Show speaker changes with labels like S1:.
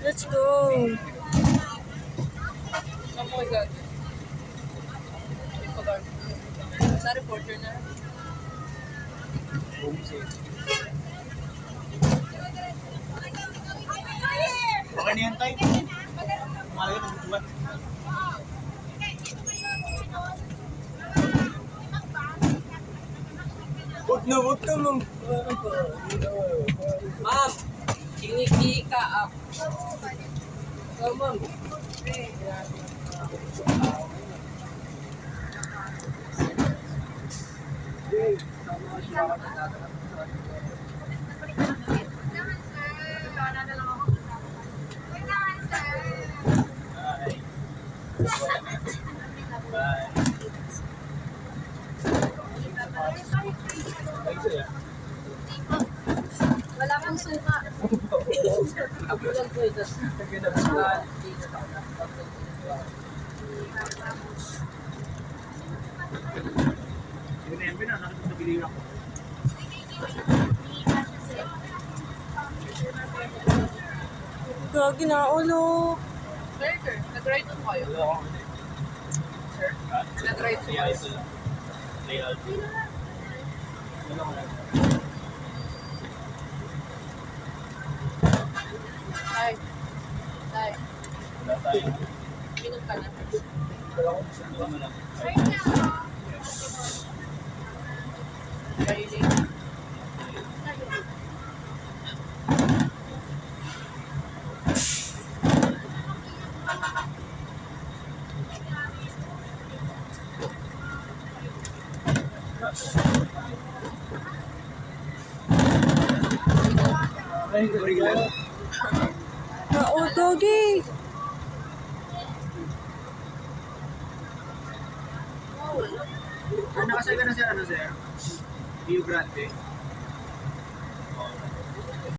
S1: Let's go.
S2: Oh my God. Sa reporter na.
S3: Baka niyan tayo. Malagay ng buwan. Huwag na mong.
S2: Ma'am, hingi ka up. Oh, ma'am.
S1: Wala pong suka.
S2: Abulan ko ito.
S3: Sinabi na, nakikita ako.
S1: Gagi na ulo.
S2: Sir, nag-ride po kayo. Sir, nag-ride po kayo.
S3: Layout.
S2: Tay. Tay. Minum ka na. Kainin.
S3: Ay, regular.
S1: Oo, Doggy.
S3: Nakasay ka na sir, ano sir? Rio Grande.